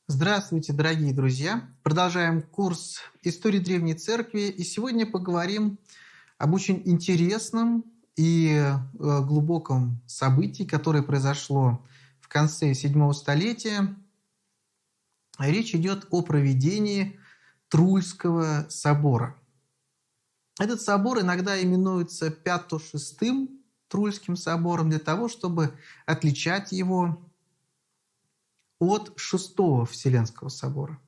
Здравствуйте, дорогие друзья! Продолжаем курс истории Древней Церкви, и сегодня поговорим об очень интересном и глубоком событии, которое произошло в конце VII столетия. Речь идет о проведении Труйского собора. Этот собор иногда именуется Пято-шестым Труйским собором для того, чтобы отличать его от Шестого Вселенского собора.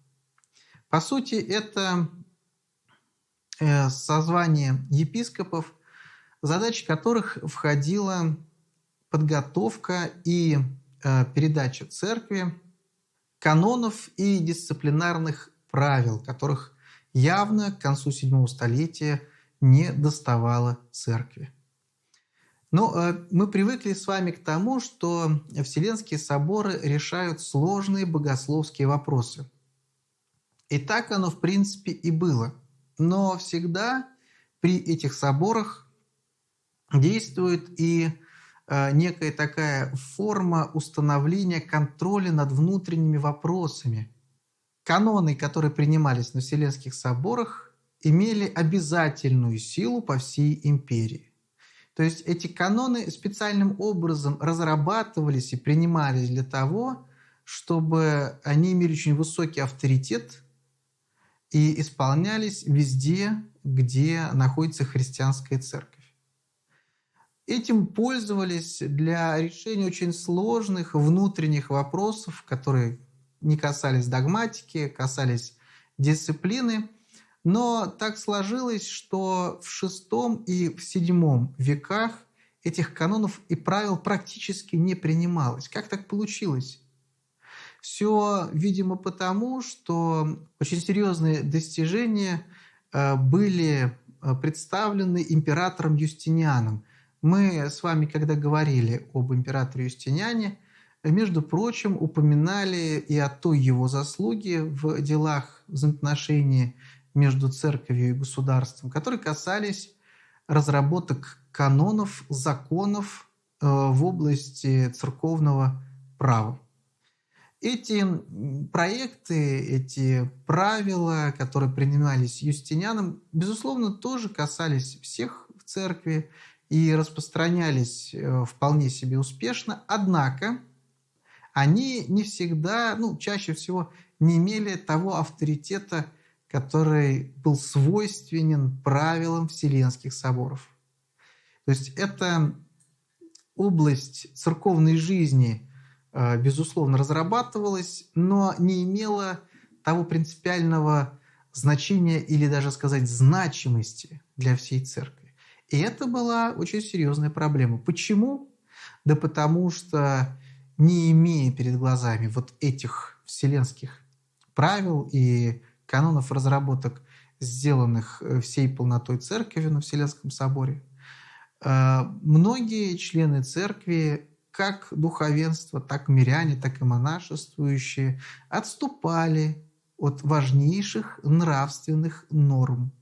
По сути, это созвание епископов, задача которых входила подготовка и передача церкви канонов и дисциплинарных правил, которых явно к концу VII столетия не доставало церкви. Но мы привыкли с вами к тому, что Вселенские соборы решают сложные богословские вопросы. И так оно, в принципе, и было. Но всегда при этих соборах действует и некая такая форма установления контроля над внутренними вопросами. Каноны, которые принимались на Вселенских соборах, имели обязательную силу по всей империи. То есть эти каноны специальным образом разрабатывались и принимались для того, чтобы они имели очень высокий авторитет и исполнялись везде, где находится христианская церковь. Этим пользовались для решения очень сложных внутренних вопросов, которые не касались догматики, касались дисциплины. Но так сложилось, что в VI и в VII веках этих канонов и правил практически не принималось. Как так получилось? Все, видимо, потому, что очень серьезные достижения были представлены императором Юстинианом. Мы с вами, когда говорили об императоре Юстиниане, между прочим, упоминали и о той его заслуге в делах взаимоотношений между церковью и государством, которые касались разработок канонов, законов в области церковного права. Эти проекты, эти правила, которые принимались Юстинианом, безусловно, тоже касались всех в церкви и распространялись вполне себе успешно, однако они не всегда, чаще всего не имели того авторитета, который был свойственен правилам Вселенских соборов. То есть эта область церковной жизни, безусловно, разрабатывалась, но не имела того принципиального значения или даже сказать значимости для всей церкви. И это была очень серьезная проблема. Почему? Да потому что, не имея перед глазами вот этих вселенских правил и канонов разработок, сделанных всей полнотой церкви на Вселенском соборе, многие члены церкви, как духовенство, так миряне, так и монашествующие, отступали от важнейших нравственных норм.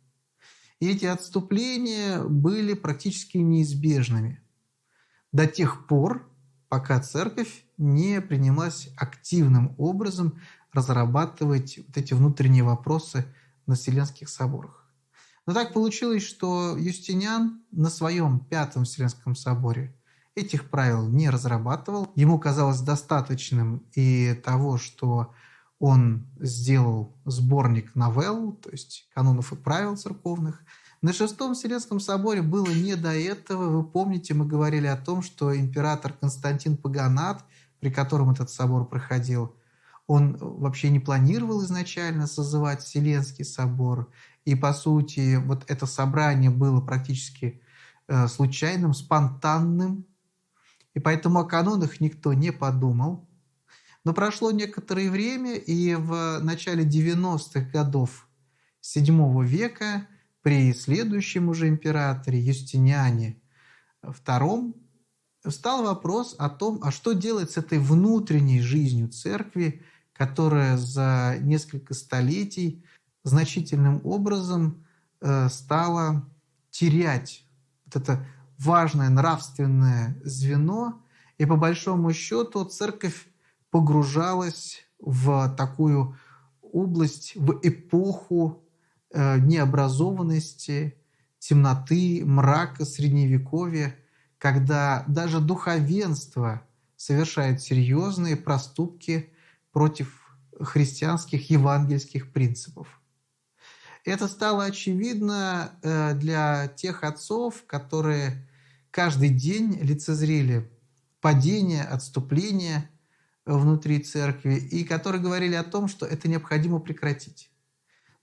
И эти отступления были практически неизбежными до тех пор, пока церковь не принялась активным образом разрабатывать вот эти внутренние вопросы на Вселенских соборах. Но так получилось, что Юстиниан на своем Пятом Вселенском соборе этих правил не разрабатывал. Ему казалось достаточным и того, что он сделал сборник новелл, то есть канонов и правил церковных. На Шестом Вселенском соборе было не до этого. Вы помните, мы говорили о том, что император Константин Паганат, при котором этот собор проходил, он вообще не планировал изначально созывать Вселенский собор. И, по сути, вот это собрание было практически случайным, спонтанным. И поэтому о канонах никто не подумал. Но прошло некоторое время, и в начале 90-х годов VII века при следующем уже императоре Юстиниане II встал вопрос о том, а что делать с этой внутренней жизнью церкви, которая за несколько столетий значительным образом стала терять вот это важное нравственное звено, и по большому счету церковь погружалась в такую область, в эпоху необразованности, темноты, мрака, средневековья, когда даже духовенство совершает серьезные проступки против христианских евангельских принципов. Это стало очевидно для тех отцов, которые каждый день лицезрели падение, отступление внутри церкви, и которые говорили о том, что это необходимо прекратить.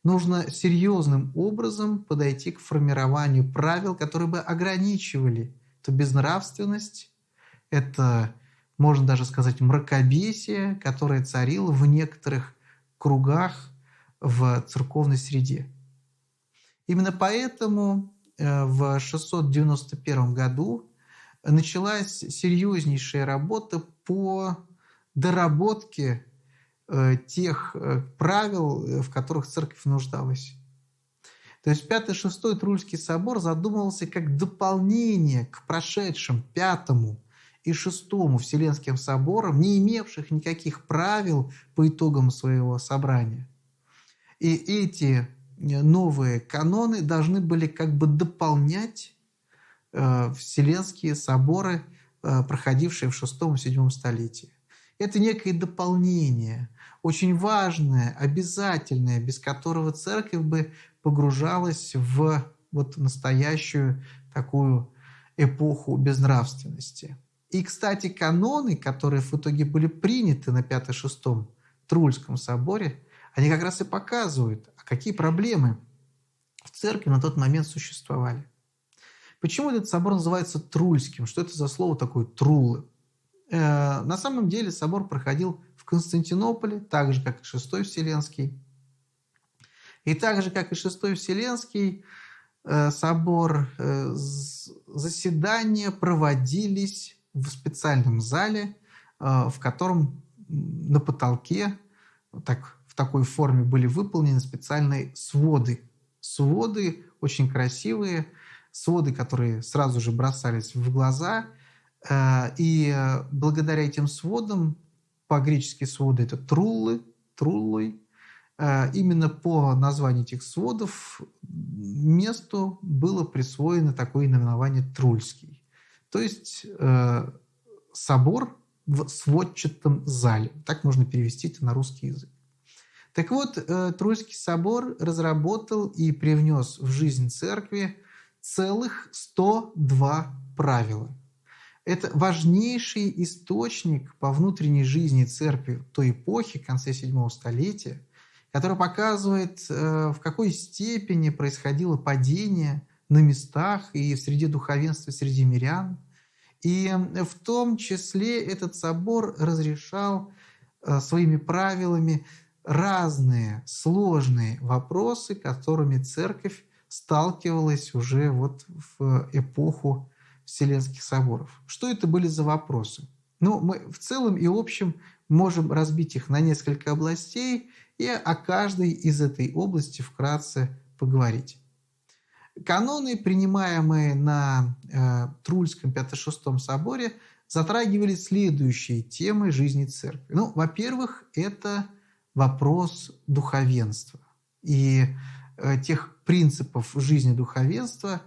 Нужно серьезным образом подойти к формированию правил, которые бы ограничивали эту безнравственность, это, можно даже сказать, мракобесие, которое царило в некоторых кругах в церковной среде. Именно поэтому в 691 году началась серьезнейшая работа по доработке тех правил, в которых церковь нуждалась. То есть Пятый-Шестой Трульский собор задумывался как дополнение к прошедшим Пятому и Шестому Вселенским соборам, не имевших никаких правил по итогам своего собрания. И эти новые каноны должны были как бы дополнять Вселенские соборы, проходившие в VI и VII столетии. Это некое дополнение, очень важное, обязательное, без которого церковь бы погружалась в вот настоящую такую эпоху безнравственности. И, кстати, каноны, которые в итоге были приняты на Пятом-Шестом Трульском соборе, они как раз и показывают, какие проблемы в церкви на тот момент существовали. Почему этот собор называется Трульским? Что это за слово такое «трулы»? На самом деле собор проходил в Константинополе, так же, как и Шестой Вселенский. И так же, как и Шестой Вселенский собор, заседания проводились в специальном зале, в котором на потолке в такой форме были выполнены специальные своды. Своды очень красивые, своды, которые сразу же бросались в глаза. И благодаря этим сводам, по-гречески своды – это труллы, труллой, именно по названию этих сводов месту было присвоено такое наименование Трульский. То есть собор в сводчатом зале. Так можно перевести это на русский язык. Так вот, Трульский собор разработал и привнес в жизнь церкви целых 102 правила. Это важнейший источник по внутренней жизни церкви той эпохи, конца VII столетия, который показывает, в какой степени происходило падение на местах и среди духовенства, среди мирян. И в том числе этот собор разрешал своими правилами разные сложные вопросы, которыми церковь сталкивалась уже вот в эпоху Вселенских соборов. Что это были за вопросы? Ну, мы в целом и общем можем разбить их на несколько областей и о каждой из этой области вкратце поговорить. Каноны, принимаемые на Трульском Пято-Шестом соборе, затрагивали следующие темы жизни церкви. Ну, во-первых, это вопрос духовенства и тех принципов жизни духовенства,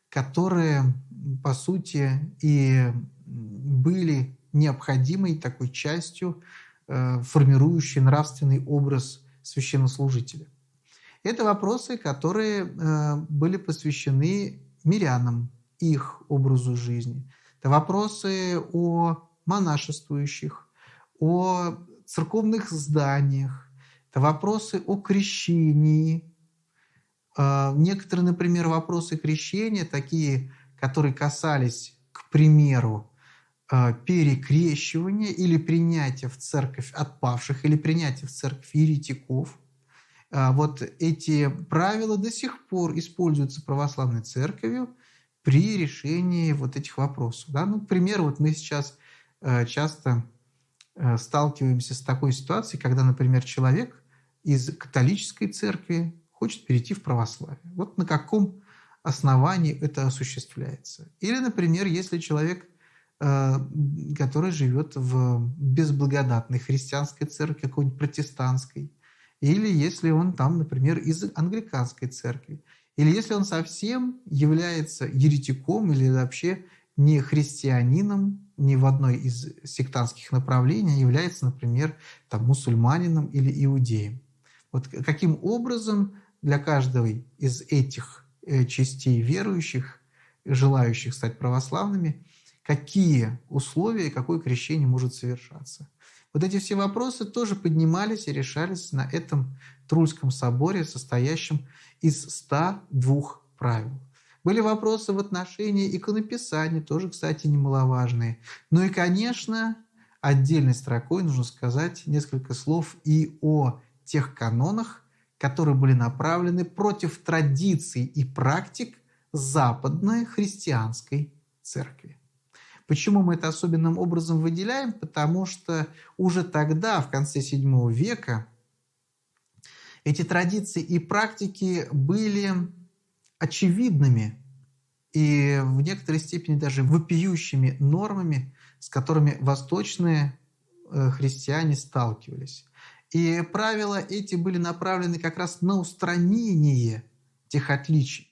которые, по сути, и были необходимой такой частью, формирующей нравственный образ священнослужителя. Это вопросы, которые были посвящены мирянам, их образу жизни. Это вопросы о монашествующих, о церковных зданиях, это вопросы о крещении. Некоторые, например, вопросы крещения, такие, которые касались, к примеру, перекрещивания или принятия в церковь отпавших, или принятия в церковь еретиков. Вот эти правила до сих пор используются православной церковью при решении вот этих вопросов. Да? Ну, к примеру, вот мы сейчас часто сталкиваемся с такой ситуацией, когда, например, человек из католической церкви хочет перейти в православие. Вот на каком основании это осуществляется. Или, например, если человек который живет в безблагодатной христианской церкви, какой-нибудь протестантской, или если он там, например, из англиканской церкви, или если он совсем является еретиком или вообще не христианином ни в одной из сектантских направлений, а является, например, там, мусульманином или иудеем. Вот каким образом для каждой из этих частей верующих, желающих стать православными, какие условия и какое крещение может совершаться. Вот эти все вопросы тоже поднимались и решались на этом Трульском соборе, состоящем из 102 правил. Были вопросы в отношении иконописания, тоже, кстати, немаловажные. Ну и, конечно, отдельной строкой нужно сказать несколько слов и о тех канонах, которые были направлены против традиций и практик западной христианской церкви. Почему мы это особенным образом выделяем? Потому что уже тогда, в конце VII века, эти традиции и практики были очевидными и в некоторой степени даже вопиющими нормами, с которыми восточные христиане сталкивались. И правила эти были направлены как раз на устранение тех отличий.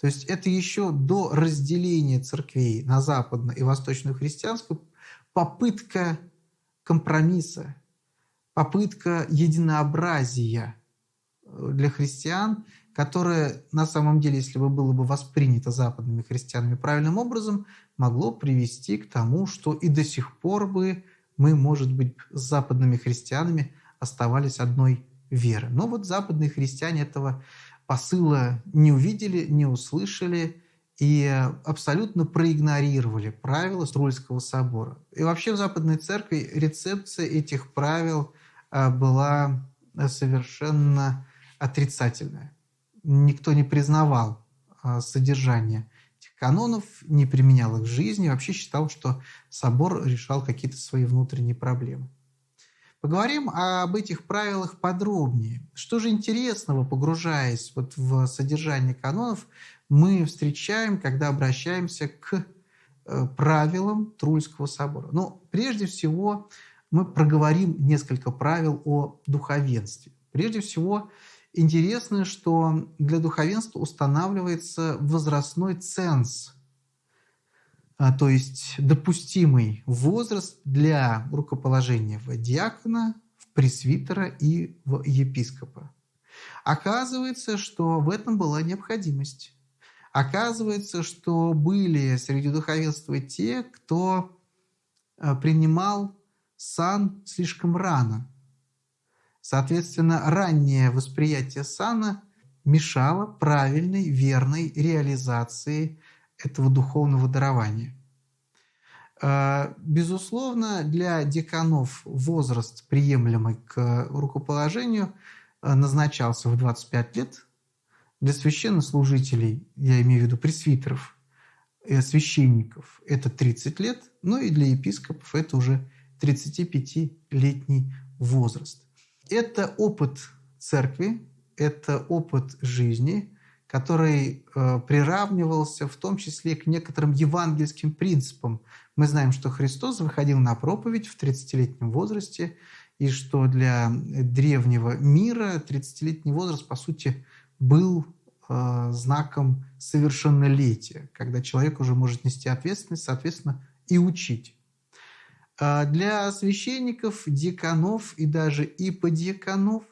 То есть это еще до разделения церквей на западную и восточную христианскую попытка компромисса, попытка единообразия для христиан, которое на самом деле, если бы было бы воспринято западными христианами правильным образом, могло привести к тому, что и до сих пор бы мы, может быть, с западными христианами оставались одной веры. Но вот западные христиане этого посыла не увидели, не услышали и абсолютно проигнорировали правила Трульского собора. И вообще в Западной Церкви рецепция этих правил была совершенно отрицательная. Никто не признавал содержание этих канонов, не применял их в жизни, вообще считал, что собор решал какие-то свои внутренние проблемы. Поговорим об этих правилах подробнее. Что же интересного, погружаясь вот в содержание канонов, мы встречаем, когда обращаемся к правилам Трульского собора? Ну, прежде всего, мы проговорим несколько правил о духовенстве. Прежде всего, интересно, что для духовенства устанавливается возрастной ценз, то есть допустимый возраст для рукоположения в диакона, в пресвитера и в епископа. Оказывается, что в этом была необходимость. Оказывается, что были среди духовенства те, кто принимал сан слишком рано. Соответственно, раннее восприятие сана мешало правильной, верной реализации этого духовного дарования. Безусловно, для диаконов возраст, приемлемый к рукоположению, назначался в 25 лет. Для священнослужителей, я имею в виду пресвитеров, священников, это 30 лет, ну и для епископов это уже 35-летний возраст. Это опыт церкви, это опыт жизни, который приравнивался в том числе к некоторым евангельским принципам. Мы знаем, что Христос выходил на проповедь в 30-летнем возрасте, и что для древнего мира 30-летний возраст, по сути, был знаком совершеннолетия, когда человек уже может нести ответственность, соответственно, и учить. Для священников, диаконов и даже иподиаконов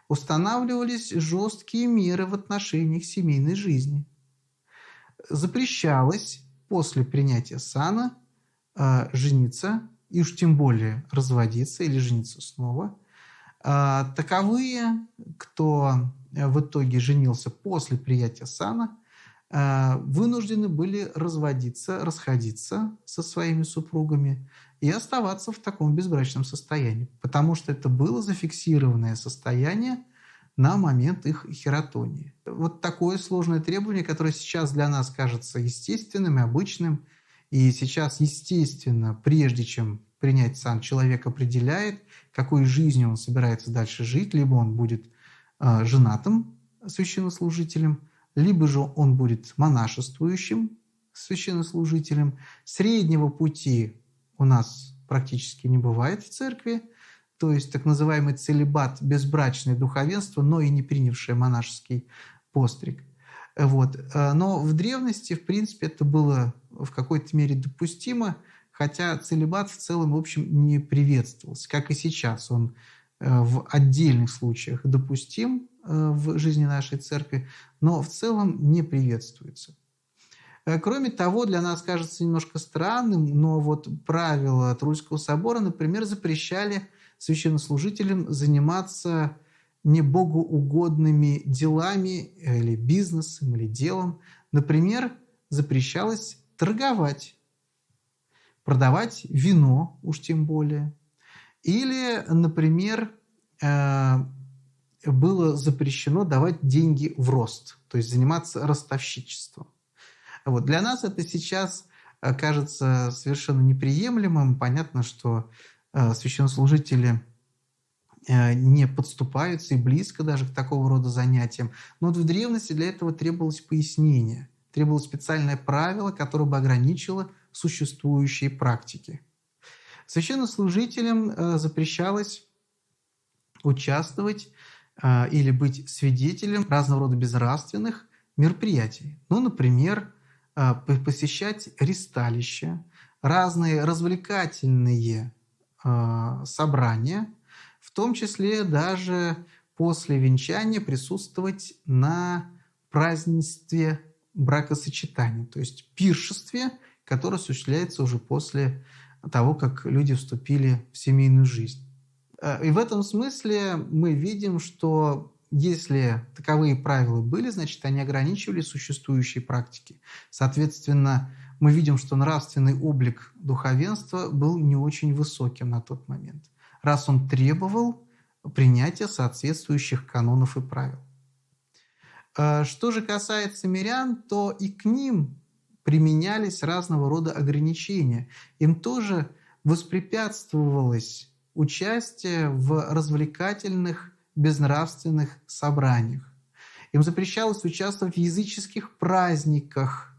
устанавливались жесткие меры в отношении их семейной жизни. Запрещалось после принятия сана жениться, и уж тем более разводиться или жениться снова. Таковые, кто в итоге женился после принятия сана, вынуждены были разводиться, расходиться со своими супругами и оставаться в таком безбрачном состоянии, потому что это было зафиксированное состояние на момент их хератонии. Вот такое сложное требование, которое сейчас для нас кажется естественным и обычным, и сейчас, естественно, прежде чем принять сан, человек определяет, какой жизнью он собирается дальше жить, либо он будет женатым священнослужителем, либо же он будет монашествующим священнослужителем. Среднего пути у нас практически не бывает в церкви, то есть так называемый целибат, безбрачное духовенство, но и не принявшее монашеский постриг. Вот. Но в древности, в принципе, это было в какой-то мере допустимо, хотя целибат в целом, в общем, не приветствовался, как и сейчас. Он в отдельных случаях допустим в жизни нашей церкви, но в целом не приветствуется. Кроме того, для нас кажется немножко странным, но вот правила Троицкого собора, например, запрещали священнослужителям заниматься небогоугодными делами или бизнесом, или делом. Например, запрещалось торговать, продавать вино, уж тем более. Или, например, было запрещено давать деньги в рост, то есть заниматься ростовщичеством. Вот. Для нас это сейчас кажется совершенно неприемлемым. Понятно, что священнослужители не подступаются и близко даже к такого рода занятиям. Но вот в древности для этого требовалось пояснение, требовалось специальное правило, которое бы ограничило существующие практики. Священнослужителям запрещалось участвовать или быть свидетелем разного рода безнравственных мероприятий. Ну, например, посещать ристалища, разные развлекательные собрания, в том числе даже после венчания присутствовать на празднестве бракосочетания, то есть пиршестве, которое осуществляется уже после того, как люди вступили в семейную жизнь. И в этом смысле мы видим, что если таковые правила были, значит, они ограничивали существующие практики. Соответственно, мы видим, что нравственный облик духовенства был не очень высоким на тот момент, раз он требовал принятия соответствующих канонов и правил. Что же касается мирян, то и к ним применялись разного рода ограничения. Им тоже воспрепятствовалось участие в развлекательных, безнравственных собраниях. Им запрещалось участвовать в языческих праздниках.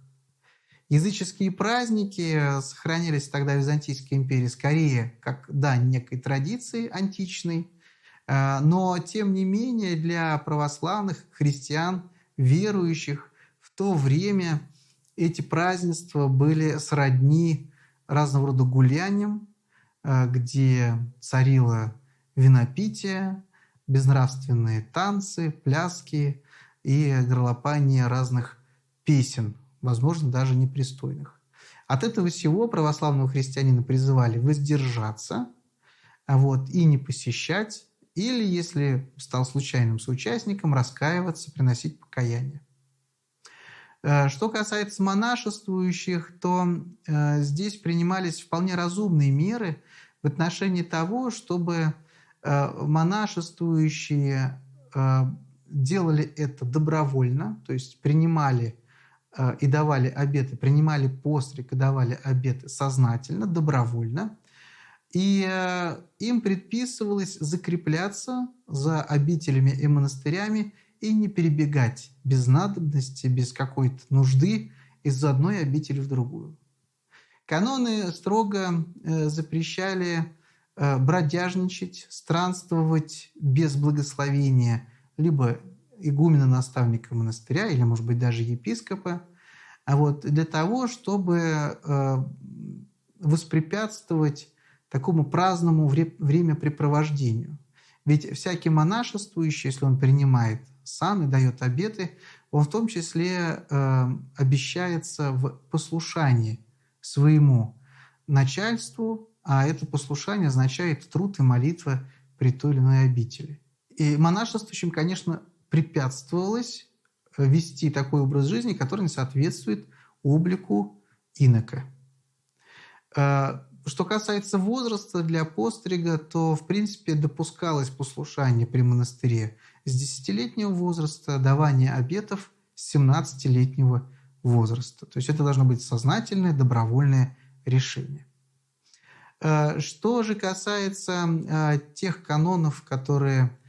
Языческие праздники сохранились тогда в Византийской империи скорее как дань некой традиции античной, но тем не менее для православных христиан, верующих в то время эти празднества были сродни разного рода гуляниям, где царило винопитие, безнравственные танцы, пляски и горлопание разных песен, возможно, даже непристойных. От этого всего православного христианина призывали воздержаться и не посещать, или, если стал случайным соучастником, раскаиваться, приносить покаяние. Что касается монашествующих, то здесь принимались вполне разумные меры в отношении того, чтобы монашествующие делали это добровольно, то есть принимали и давали обеты, принимали постриг и давали обеты сознательно, добровольно. И им предписывалось закрепляться за обителями и монастырями и не перебегать без надобности, без какой-то нужды из одной обители в другую. Каноны строго запрещали бродяжничать, странствовать без благословения либо игумена-наставника монастыря или, может быть, даже епископа, для того, чтобы воспрепятствовать такому праздному времяпрепровождению. Ведь всякий монашествующий, если он принимает сан и дает обеты, он в том числе обещается в послушании своему начальству, а это послушание означает труд и молитва при той или иной обители. И монашествующим, конечно, препятствовалось вести такой образ жизни, который не соответствует облику инока. Что касается возраста для пострига, то, в принципе, допускалось послушание при монастыре с 10-летнего возраста, давание обетов с 17-летнего возраста. То есть это должно быть сознательное, добровольное решение. Что же касается тех канонов, которые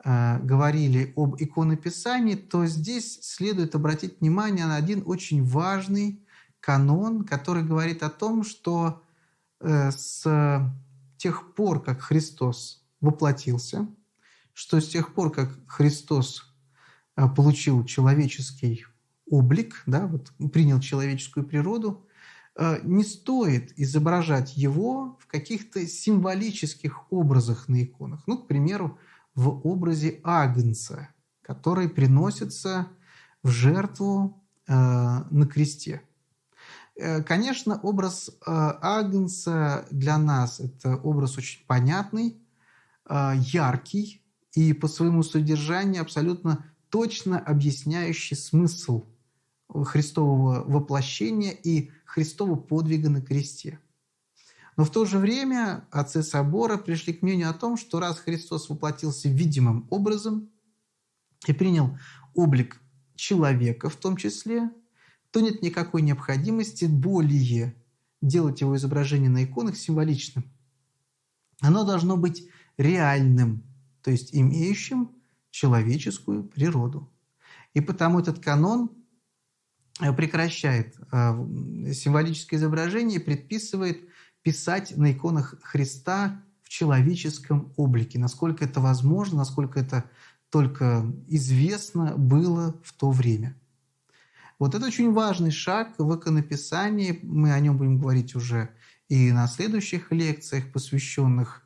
говорили об иконописании, то здесь следует обратить внимание на один очень важный канон, который говорит о том, что с тех пор, как Христос воплотился, что с тех пор, как Христос получил человеческий облик, да, вот, принял человеческую природу, не стоит изображать его в каких-то символических образах на иконах. Ну, к примеру, в образе Агнца, который приносится в жертву на кресте. Конечно, образ Агнца для нас – это образ очень понятный, яркий и по своему содержанию абсолютно точно объясняющий смысл Христового воплощения и Христова подвига на кресте. Но в то же время отцы собора пришли к мнению о том, что раз Христос воплотился видимым образом и принял облик человека в том числе, то нет никакой необходимости более делать его изображение на иконах символичным. Оно должно быть реальным, то есть имеющим человеческую природу. И потому этот канон прекращает символическое изображение и предписывает писать на иконах Христа в человеческом облике, насколько это возможно, насколько это только известно было в то время. Вот это очень важный шаг в иконописании. Мы о нем будем говорить уже и на следующих лекциях, посвященных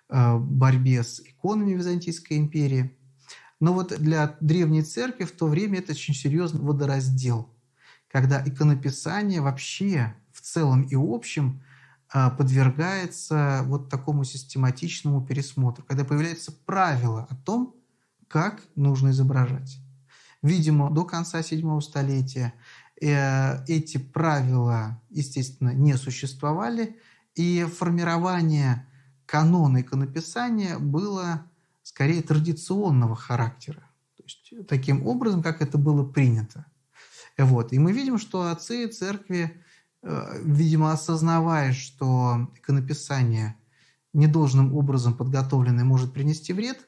борьбе с иконами Византийской империи. Но вот для Древней Церкви в то время это очень серьезный водораздел, когда иконописание вообще в целом и общем подвергается вот такому систематичному пересмотру, когда появляется правило о том, как нужно изображать. Видимо, до конца VII столетия эти правила, естественно, не существовали, и формирование канона иконописания было скорее традиционного характера, то есть таким образом, как это было принято. Вот. И мы видим, что отцы церкви, видимо, осознавая, что иконописание недолжным образом подготовленное может принести вред,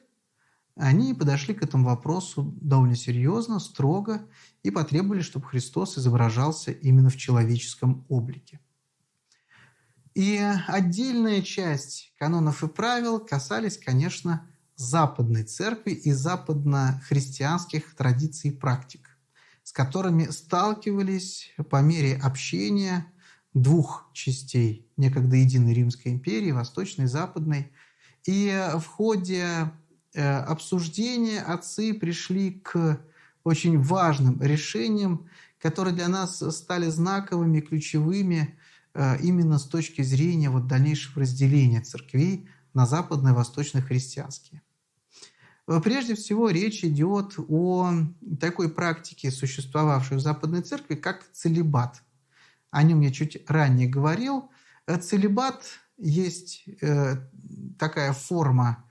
они подошли к этому вопросу довольно серьезно, строго и потребовали, чтобы Христос изображался именно в человеческом облике. И отдельная часть канонов и правил касались, конечно, Западной Церкви и западно-христианских традиций и практик, с которыми сталкивались по мере общения двух частей некогда единой Римской империи, Восточной и Западной. И в ходе обсуждения отцы пришли к очень важным решениям, которые для нас стали знаковыми, ключевыми именно с точки зрения вот дальнейшего разделения церквей на западно- и восточно-христианские. Прежде всего, речь идет о такой практике, существовавшей в Западной Церкви, как целибат. О нем я чуть ранее говорил. Целибат есть такая форма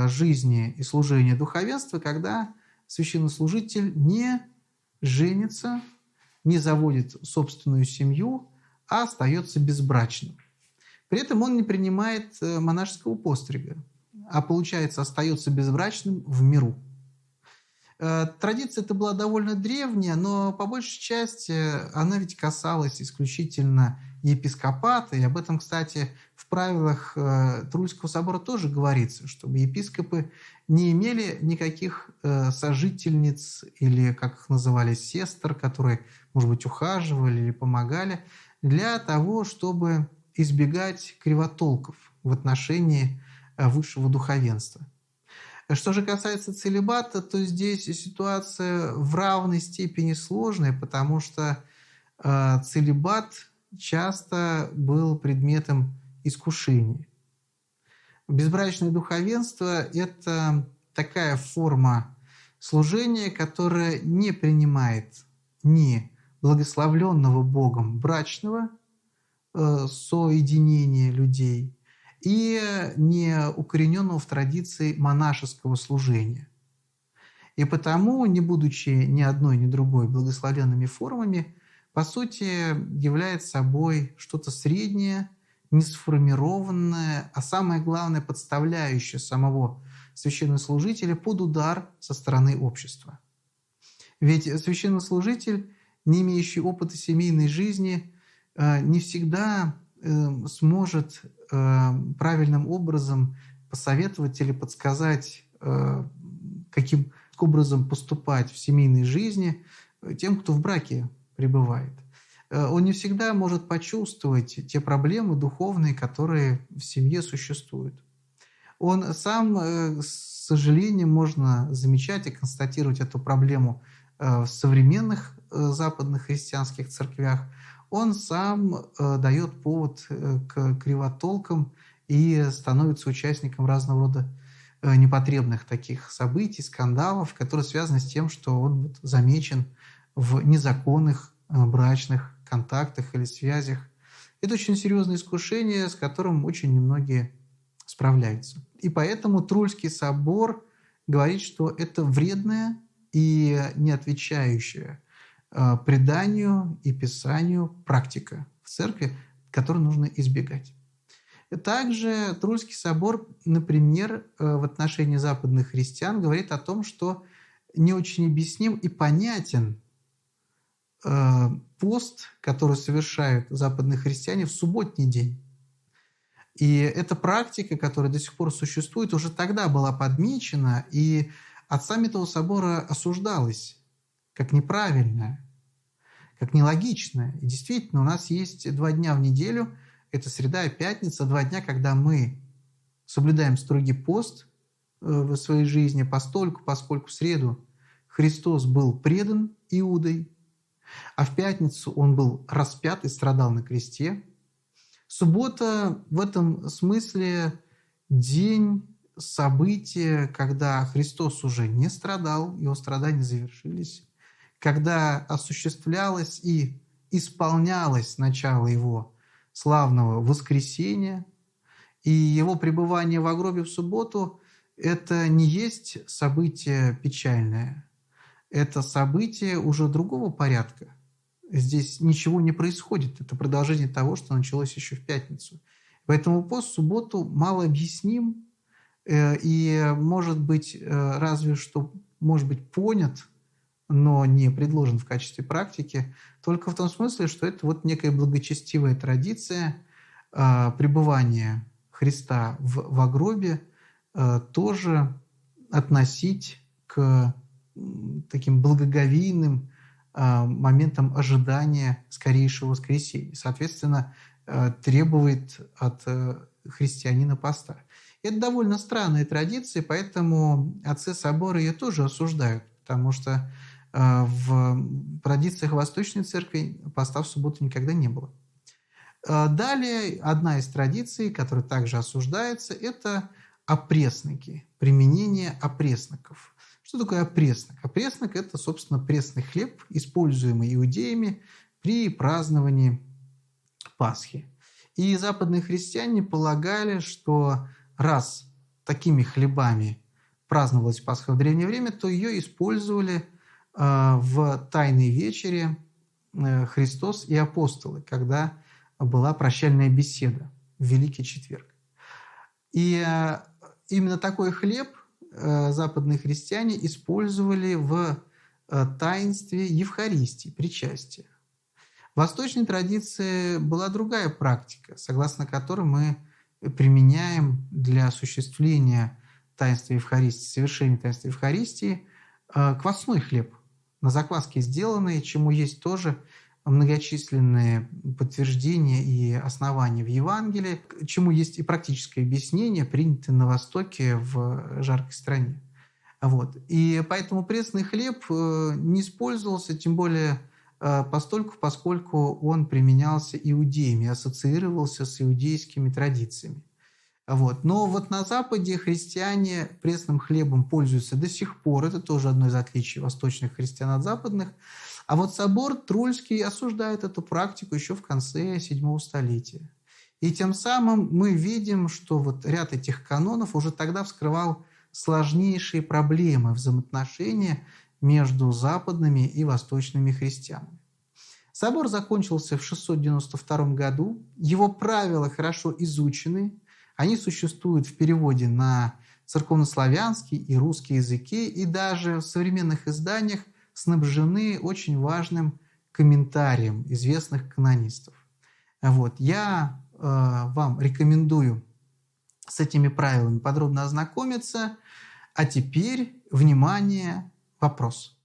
жизни и служения духовенства, когда священнослужитель не женится, не заводит собственную семью, а остается безбрачным. При этом он не принимает монашеского пострига, а получается остается безбрачным в миру. Традиция эта была довольно древняя, но по большей части она ведь касалась исключительно епископата, и об этом, кстати, в правилах Трульского собора тоже говорится, чтобы епископы не имели никаких сожительниц или, как их называли, сестер, которые, может быть, ухаживали или помогали, для того, чтобы избегать кривотолков в отношении высшего духовенства. Что же касается целибата, то здесь ситуация в равной степени сложная, потому что целибат часто был предметом искушений. Безбрачное духовенство – это такая форма служения, которая не принимает ни благословленного Богом брачного соединения людей и не укорененного в традиции монашеского служения. И потому, не будучи ни одной, ни другой благословенными формами, по сути, является собой что-то среднее, несформированное, а самое главное, подставляющее самого священнослужителя под удар со стороны общества. Ведь священнослужитель не имеющий опыта семейной жизни, не всегда сможет правильным образом посоветовать или подсказать, каким образом поступать в семейной жизни тем, кто в браке пребывает. Он не всегда может почувствовать те проблемы духовные, которые в семье существуют. Он сам, с сожалением, можно замечать и констатировать эту проблему в современных западных христианских церквях. Он сам дает повод к кривотолкам и становится участником разного рода непотребных таких событий, скандалов, которые связаны с тем, что он замечен в незаконных брачных контактах или связях. Это очень серьезное искушение, с которым очень немногие справляются. И поэтому Трульский собор говорит, что это вредная и не отвечающая преданию и писанию практика в церкви, которую нужно избегать. Также Трульский собор, например, в отношении западных христиан говорит о том, что не очень объясним и понятен пост, который совершают западные христиане в субботний день. И эта практика, которая до сих пор существует, уже тогда была подмечена и отцами этого собора осуждалась как неправильная, как нелогичная. И действительно, у нас есть 2 дня в неделю, это среда и пятница, 2 дня, когда мы соблюдаем строгий пост в своей жизни, поскольку в среду Христос был предан Иудой, а в пятницу Он был распят и страдал на кресте. Суббота в этом смысле день, события, когда Христос уже не страдал, Его страдания завершились, когда осуществлялось и исполнялось начало Его славного воскресения, и Его пребывание в гробе в субботу – это не есть событие печальное, это событие уже другого порядка. Здесь ничего не происходит. Это продолжение того, что началось еще в пятницу. Поэтому пост в субботу мало объясним и, может быть, разве что может быть понят, но не предложен в качестве практики, только в том смысле, что это вот некая благочестивая традиция пребывания Христа в гробе тоже относить к таким благоговейным моментом ожидания скорейшего воскресения. Соответственно, требует от христианина поста. Это довольно странная традиция, поэтому отцы собора ее тоже осуждают, потому что в традициях Восточной Церкви поста в субботу никогда не было. Далее, одна из традиций, которая также осуждается, это опресники, применение опресноков. Что такое опреснок? Опреснок – это, собственно, пресный хлеб, используемый иудеями при праздновании Пасхи. И западные христиане полагали, что раз такими хлебами праздновалась Пасха в древнее время, то ее использовали в Тайной вечере Христос и апостолы, когда была прощальная беседа в Великий Четверг. И именно такой хлеб западные христиане использовали в таинстве Евхаристии, причастия. В восточной традиции была другая практика, согласно которой мы применяем для осуществления таинства Евхаристии, совершения таинства Евхаристии квасной хлеб, на закваске сделанный, чему есть тоже многочисленные подтверждения и основания в Евангелии, чему есть и практическое объяснение, принятое на Востоке в жаркой стране. Вот. И поэтому пресный хлеб не использовался, тем более поскольку он применялся иудеями, ассоциировался с иудейскими традициями. Вот. Но вот на Западе христиане пресным хлебом пользуются до сих пор. Это тоже одно из отличий восточных христиан от западных. А вот собор Трульский осуждает эту практику еще в конце VII столетия. И тем самым мы видим, что вот ряд этих канонов уже тогда вскрывал сложнейшие проблемы взаимоотношения между западными и восточными христианами. Собор закончился в 692 году. Его правила хорошо изучены. Они существуют в переводе на церковнославянский и русский языки, и даже в современных изданиях снабжены очень важным комментариям известных канонистов. Вот. Я вам рекомендую с этими правилами подробно ознакомиться. А теперь, внимание, вопрос.